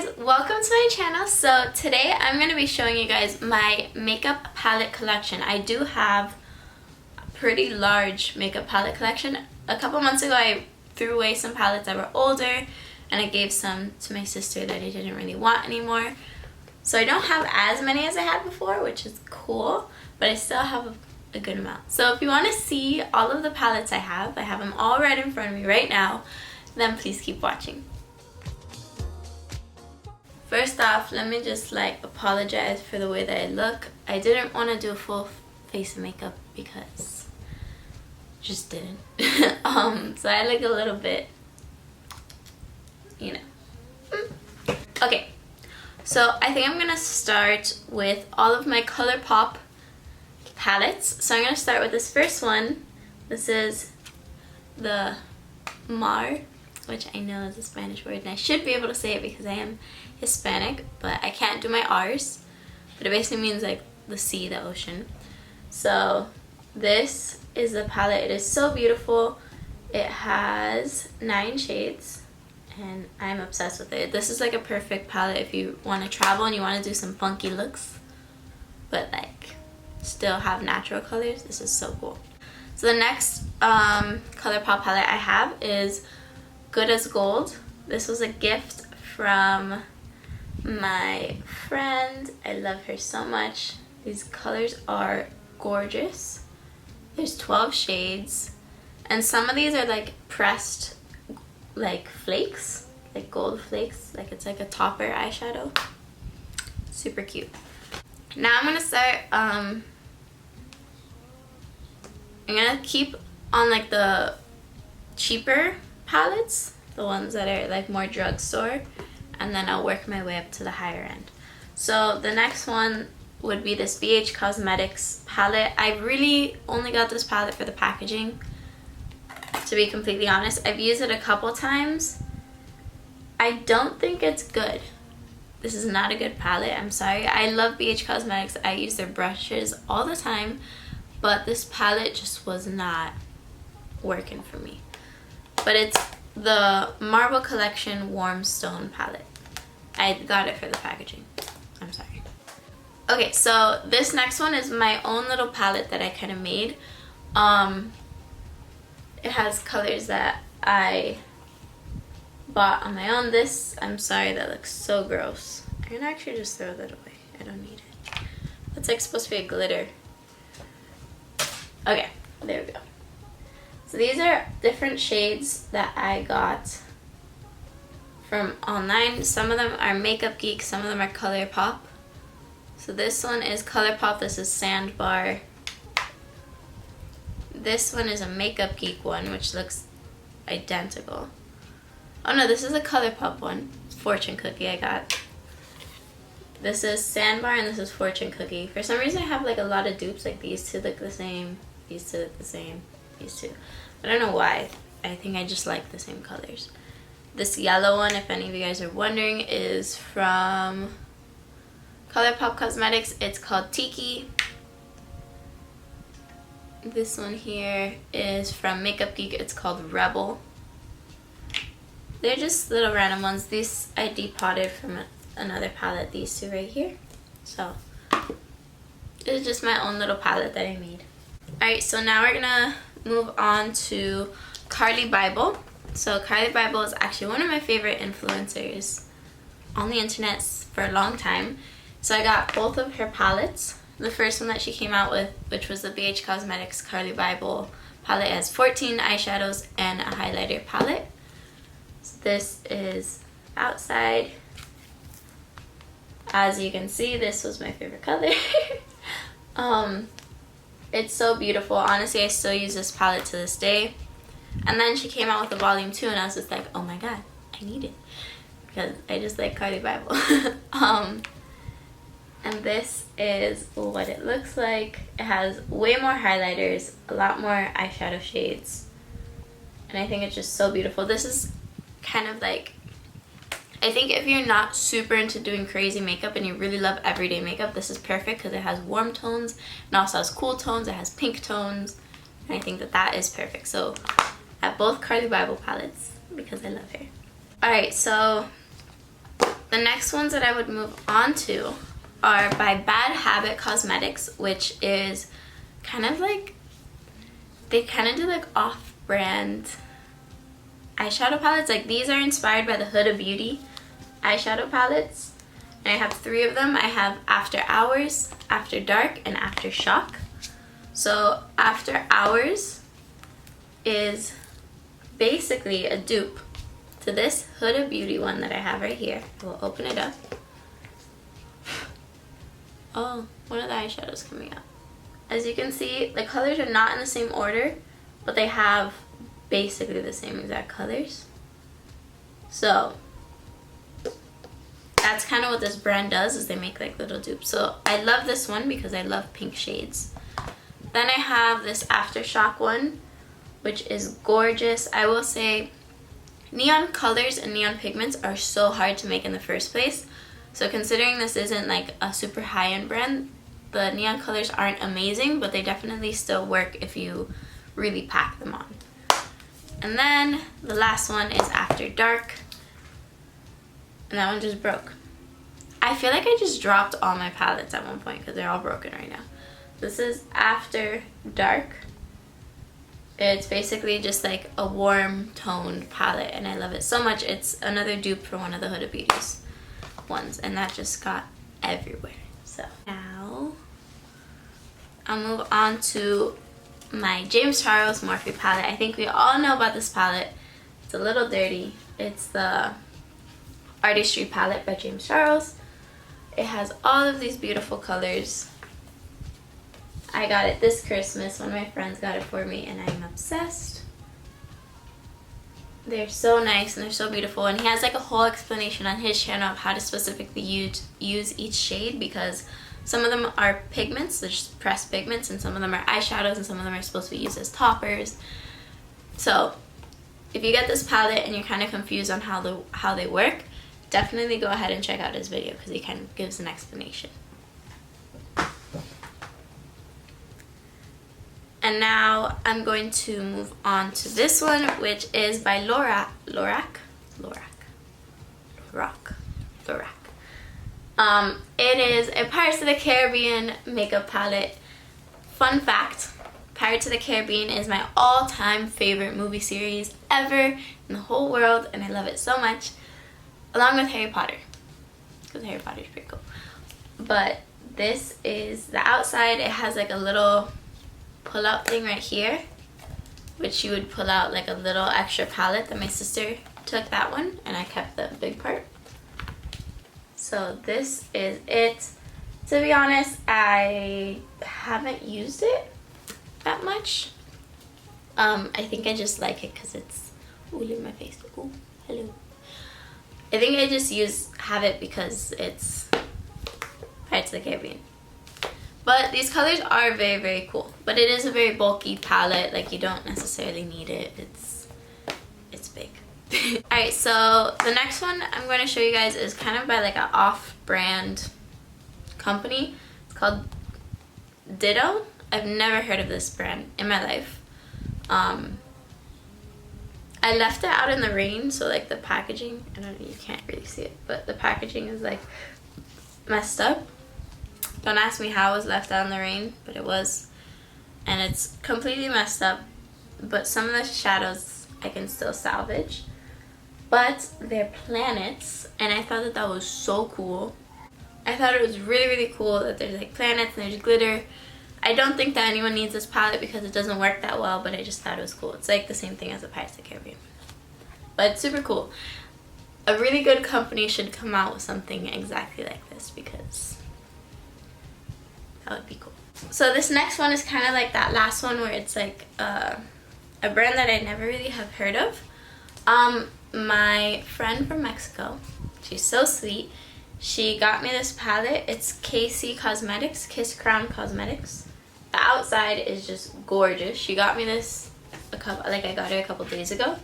guys, welcome to my channel. So today I'm going to be showing you guys my makeup palette collection. I do have a pretty large makeup palette collection. A couple months ago I threw away some palettes that were older and I gave some to my sister that I didn't really want anymore. So I don't have as many as I had before, which is cool, but I still have a good amount. So if you want to see all of the palettes I have them all right in front of me right now, then please keep watching. First off, let me just apologize for the way that I look. I didn't want to do a full face of makeup because I just didn't. So I look a little bit, you know. Okay, so I think I'm gonna start with all of my ColourPop palettes. So I'm gonna start with this first one. This is the Mar, which I know is a Spanish word and I should be able to say it because I am Hispanic, but I can't do my R's. But it basically means like the sea, the ocean. So this is the palette. It is so beautiful. It has 9 shades and I'm obsessed with it. This is like a perfect palette if you want to travel and you want to do some funky looks, but like still have natural colors. This is so cool. So the next ColourPop palette I have is Good as Gold. This was a gift from my friend. I love her so much. These colors are gorgeous. There's 12 shades and some of these are like pressed like flakes, like gold flakes, like it's like a topper eyeshadow. Super cute. Now I'm gonna start I'm gonna keep on like the cheaper palettes, the ones that are like more drugstore, and then I'll work my way up to the higher end. So the next one would be this BH Cosmetics palette. I really only got this palette for the packaging, to be completely honest. I've used it a couple times. I don't think it's good. This is not a good palette, I'm sorry. I love BH Cosmetics. I use their brushes all the time, but this palette just was not working for me. But it's the Marble Collection Warm Stone palette. I got it for the packaging. I'm sorry. Okay, so this next one is my own little palette that I kind of made. It has colors that I bought on my own. This, I'm sorry, that looks so gross. I can actually just throw that away. I don't need it. That's like supposed to be a glitter. Okay, there we go. So these are different shades that I got from online. Some of them are Makeup Geek, some of them are ColourPop. So this one is ColourPop, this is Sandbar. This one is a Makeup Geek one, which looks identical. Oh no, this is a ColourPop one. It's Fortune Cookie I got. This is Sandbar and this is Fortune Cookie. For some reason I have like a lot of dupes, like these two look the same, these two look the same, these two. I don't know why. I think I just like the same colors. This yellow one, if any of you guys are wondering, is from ColourPop Cosmetics. It's called Tiki. This one here is from Makeup Geek. It's called Rebel. They're just little random ones. These I depotted from another palette, these two right here. So this is just my own little palette that I made. Alright, so now we're gonna move on to Carli Bybel. So Carli Bybel is actually one of my favorite influencers on the internet for a long time. So I got both of her palettes. The first one that she came out with, which was the BH Cosmetics Carli Bybel palette, has 14 eyeshadows and a highlighter palette. So this is outside. As you can see, this was my favorite color. It's so beautiful. Honestly, I still use this palette to this day. And then she came out with a volume 2 and I was just like, oh my god, I need it. Because I just like Carli Bybel. And this is what it looks like. It has way more highlighters, a lot more eyeshadow shades. And I think it's just so beautiful. This is kind of like, I think if you're not super into doing crazy makeup and you really love everyday makeup, this is perfect because it has warm tones and also has cool tones. It has pink tones. And I think that that is perfect. So I have both Carli Bybel palettes because I love her. Alright, so the next ones that I would move on to are by Bad Habit Cosmetics, which is kind of like, they kind of do like off-brand eyeshadow palettes. Like these are inspired by the Huda Beauty eyeshadow palettes. And I have 3 of them. I have After Hours, After Dark, and After Shock. So After Hours is basically a dupe to this Huda Beauty one that I have right here. We'll open it up. Oh, one of the eyeshadows coming up. As you can see, the colors are not in the same order, but they have basically the same exact colors. So that's kind of what this brand does, is they make like little dupes. So I love this one because I love pink shades. Then I have this Aftershock one, which is gorgeous. I will say neon colors and neon pigments are so hard to make in the first place. So considering this isn't like a super high-end brand, the neon colors aren't amazing, but they definitely still work if you really pack them on. And then the last one is After Dark. And that one just broke. I feel like I just dropped all my palettes at one point because they're all broken right now. This is After Dark. It's basically just like a warm toned palette and I love it so much. It's another dupe for one of the Huda Beauties ones and that just got everywhere. So now I'll move on to my James Charles Morphe palette. I think we all know about this palette. It's a little dirty. It's the Artistry palette by James Charles. It has all of these beautiful colors. I got it this Christmas. One of my friends got it for me and I'm obsessed. They're so nice and they're so beautiful, and he has like a whole explanation on his channel of how to specifically use each shade, because some of them are pigments, they're just pressed pigments, and some of them are eyeshadows, and some of them are supposed to be used as toppers. So if you get this palette and you're kind of confused on how they work, definitely go ahead and check out his video because he kind of gives an explanation. And now I'm going to move on to this one, which is by Lorac. It is a Pirates of the Caribbean makeup palette. Fun fact, Pirates of the Caribbean is my all-time favorite movie series ever in the whole world, and I love it so much, along with Harry Potter, because Harry Potter is pretty cool. But this is the outside. It has like a little pull-out thing right here, which you would pull out like a little extra palette that my sister took that one, and I kept the big part. So this is it. To be honest, I haven't used it that much. I think I just like it because it's, ooh, look at my face. Ooh, hello. I think I just have it because it's Pirates of the Caribbean. But these colors are very, very cool. But it is a very bulky palette. Like, you don't necessarily need it. It's big. Alright, so the next one I'm going to show you guys is kind of by like an off-brand company. It's called Ditto. I've never heard of this brand in my life. I left it out in the rain, so like the packaging, I don't know, you can't really see it, but the packaging is like messed up. Don't ask me how it was left out in the rain, but it was. And it's completely messed up, but some of the shadows I can still salvage. But they're planets, and I thought that was so cool. I thought it was really, really cool that there's like planets and there's glitter. I don't think that anyone needs this palette because it doesn't work that well, but I just thought it was cool. It's like the same thing as the Pirates of the Caribbean. But it's super cool. A really good company should come out with something exactly like this because that would be cool. So this next one is kind of like that last one where it's like a brand that I never really have heard of. My friend from Mexico, she's so sweet. She got me this palette. It's Cosmetics, Kiss Crown Cosmetics. The outside is just gorgeous. She got me this I got it a couple days ago.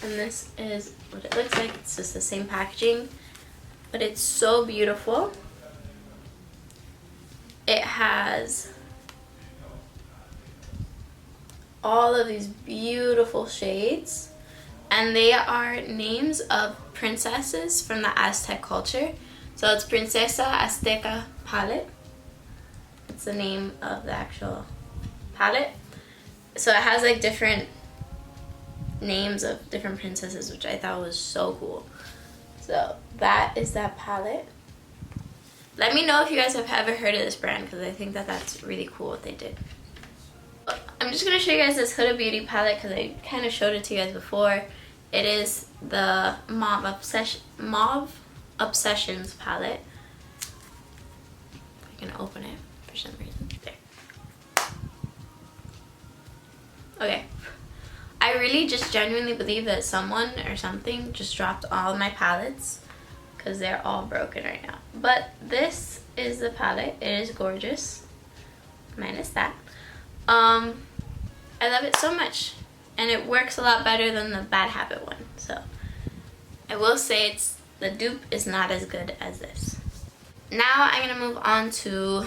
And this is what it looks like. It's just the same packaging, but it's so beautiful. It has all of these beautiful shades, and they are names of princesses from the Aztec culture. So it's Princesa Azteca palette. It's the name of the actual palette. So it has like different names of different princesses, which I thought was so cool. So that is that palette. Let me know if you guys have ever heard of this brand, because I think that that's really cool what they did. I'm just going to show you guys this Huda Beauty palette because I kind of showed it to you guys before. It is the Mauve Obsessions palette. If I can open it for some reason. There. Okay. I really just genuinely believe that someone or something just dropped all of my palettes because they're all broken right now. But this is the palette. It is gorgeous. Minus that. I love it so much, and it works a lot better than the Bad Habit one. So I will say the dupe is not as good as this. Now I'm gonna move on to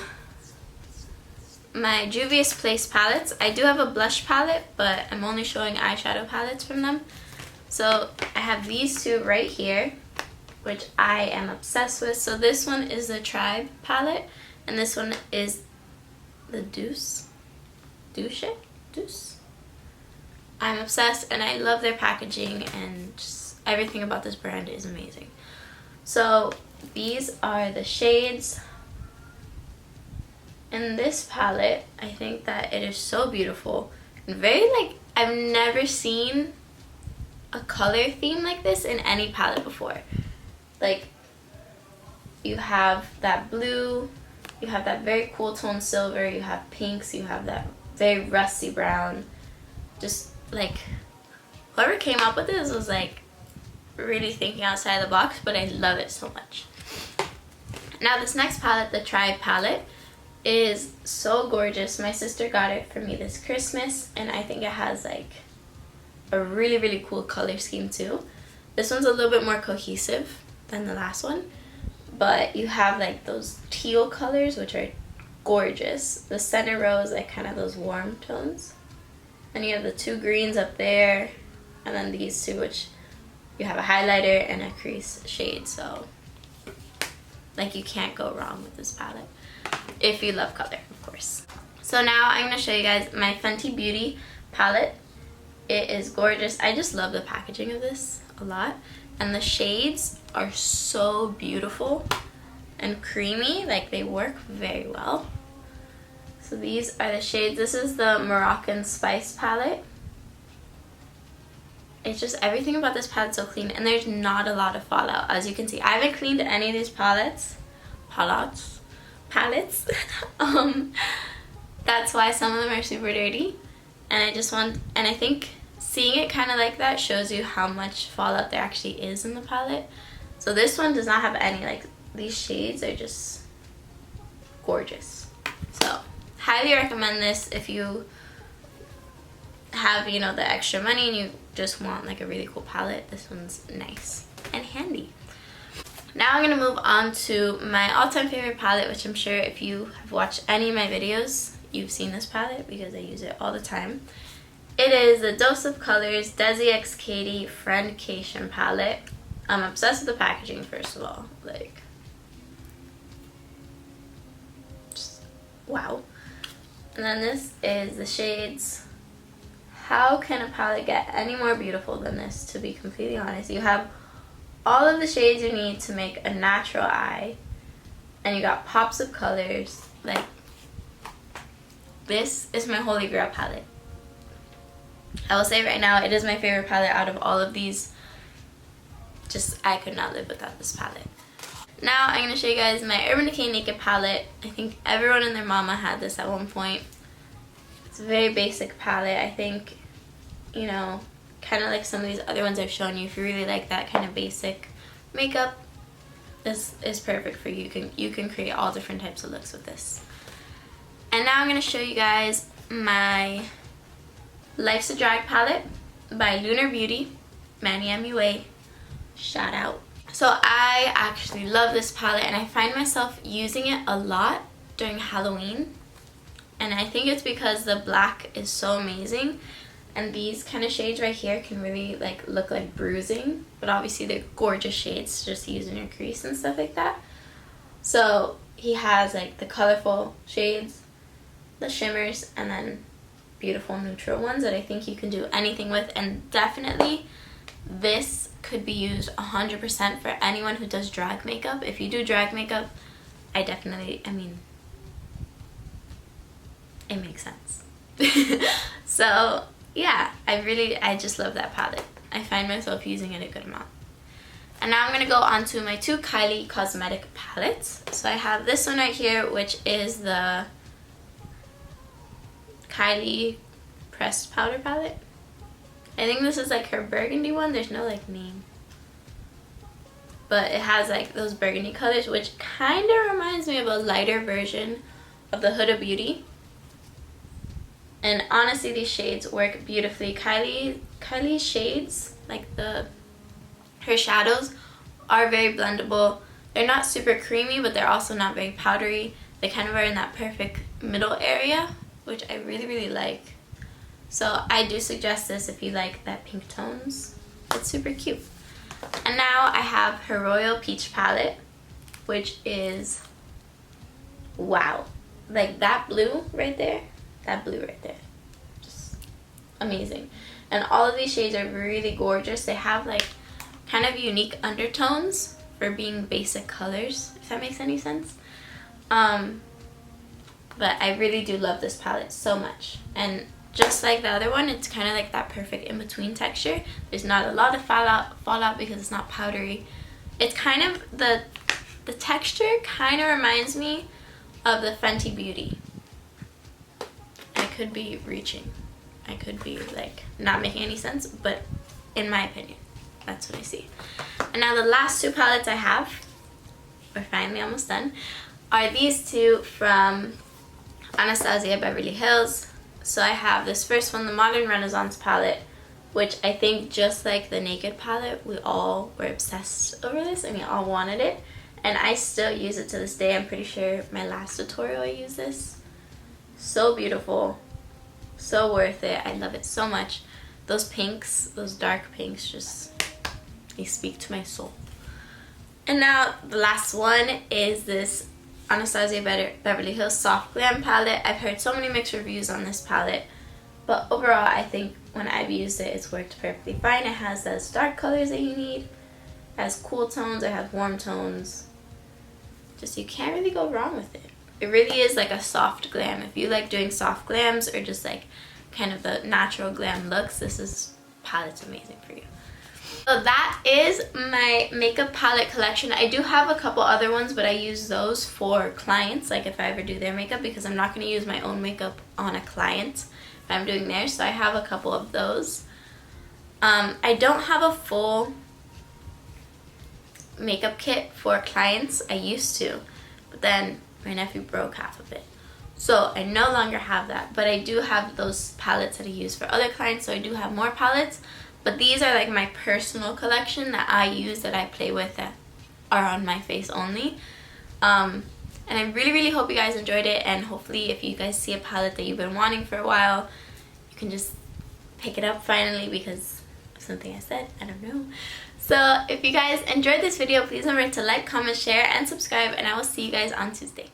my Dubious Place palettes. I do have a blush palette, but I'm only showing eyeshadow palettes from them. So I have these two right here, which I am obsessed with. So this one is the Tribe palette, and this one is the Deuce. I'm obsessed, and I love their packaging, and just everything about this brand is amazing. So these are the shades in this palette. I think that it is so beautiful and very like, I've never seen a color theme like this in any palette before. Like, you have that blue, you have that very cool tone silver, you have pinks, you have that very rusty brown. Just like, whoever came up with this was like really thinking outside the box, but I love it so much. Now this next palette, the Tribe palette, is so gorgeous. My sister got it for me this Christmas, and I think it has like a really, really cool color scheme too. This one's a little bit more cohesive than the last one, but you have like those teal colors, which are gorgeous. The center row is like kind of those warm tones, and you have the two greens up there, and then these two, which you have a highlighter and a crease shade. So like, you can't go wrong with this palette if you love color, of course. So now I'm going to show you guys my Fenty Beauty palette. It is gorgeous. I just love the packaging of this a lot, and the shades are so beautiful and creamy. Like, they work very well. So these are the shades. This is the Moroccan Spice palette. It's just, everything about this palette is so clean, and there's not a lot of fallout. As you can see, I haven't cleaned any of these palettes. That's why some of them are super dirty, and I think seeing it kind of like that shows you how much fallout there actually is in the palette. So this one does not have any. Like, these shades are just gorgeous. So highly recommend this if you have, you know, the extra money and you just want like a really cool palette. This one's nice and handy. Now I'm going to move on to my all-time favorite palette, which I'm sure if you have watched any of my videos, you've seen this palette because I use it all the time. It is the Dose of Colors Desi x Katie Predication palette. I'm obsessed with the packaging, first of all. Like, just wow. And then this is the shades. How can a palette get any more beautiful than this, to be completely honest? You have all of the shades you need to make a natural eye, and you got pops of colors. Like, this is my holy grail palette. I will say right now, it is my favorite palette out of all of these. Just, I could not live without this palette. Now I'm going to show you guys my Urban Decay Naked palette. I think everyone and their mama had this at one point. It's a very basic palette. I think, you know, kind of like some of these other ones I've shown you, if you really like that kind of basic makeup, this is perfect for you. You can create all different types of looks with this. And now I'm going to show you guys my Life's a Drag palette by Lunar Beauty, Manny MUA, shout out. So I actually love this palette, and I find myself using it a lot during Halloween, and I think it's because the black is so amazing. And these kind of shades right here can really like look like bruising, but obviously they're gorgeous shades to just use in your crease and stuff like that. So he has like the colorful shades, the shimmers, and then beautiful neutral ones that I think you can do anything with. And definitely this could be used 100% for anyone who does drag makeup. If you do drag makeup, I mean, it makes sense. So yeah, I just love that palette. I find myself using it a good amount. And now I'm going to go on to my two Kylie Cosmetic palettes. So I have this one right here, which is the Kylie Pressed Powder palette. I think this is like her burgundy one. There's no like name. But it has like those burgundy colors, which kind of reminds me of a lighter version of the Huda Beauty. And honestly, these shades work beautifully. Kylie's shades, like her shadows, are very blendable. They're not super creamy, but they're also not very powdery. They kind of are in that perfect middle area, which I really, really like. So I do suggest this if you like that pink tones. It's super cute. And now I have her Royal Peach palette, which is, wow. Like that blue right there, just amazing. And all of these shades are really gorgeous. They have like kind of unique undertones for being basic colors, if that makes any sense. But I really do love this palette so much. And just like the other one, it's kind of like that perfect in-between texture. There's not a lot of fallout because it's not powdery. It's kind of, the texture kind of reminds me of the Fenty Beauty. I could be reaching. I could be like not making any sense, but in my opinion, that's what I see. And now the last two palettes I have, we're finally almost done, are these two from Anastasia Beverly Hills. So I have this first one, the Modern Renaissance palette, which I think just like the Naked palette, we all were obsessed over this and we all wanted it. And I still use it to this day. I'm pretty sure my last tutorial I used this. So beautiful. So worth it. I love it so much. Those pinks, those dark pinks, just, they speak to my soul. And now the last one is this Anastasia Beverly Hills Soft Glam palette. I've heard so many mixed reviews on this palette, but overall I think when I've used it, it's worked perfectly fine. It has those dark colors that you need. It has cool tones, it has warm tones. Just, you can't really go wrong with it. It really is like a soft glam. If you like doing soft glams or just like kind of the natural glam looks, this palette's amazing for you. So that is my makeup palette collection. I do have a couple other ones, but I use those for clients, like if I ever do their makeup, because I'm not going to use my own makeup on a client if I'm doing theirs. So I have a couple of those. I don't have a full makeup kit for clients. I used to, but then my nephew broke half of it. So I no longer have that, but I do have those palettes that I use for other clients, so I do have more palettes. But these are like my personal collection that I use, that I play with, that are on my face only. And I really, really hope you guys enjoyed it, and hopefully if you guys see a palette that you've been wanting for a while, you can just pick it up finally because of something I said, I don't know. So if you guys enjoyed this video, please remember to like, comment, share, and subscribe, and I will see you guys on Tuesday.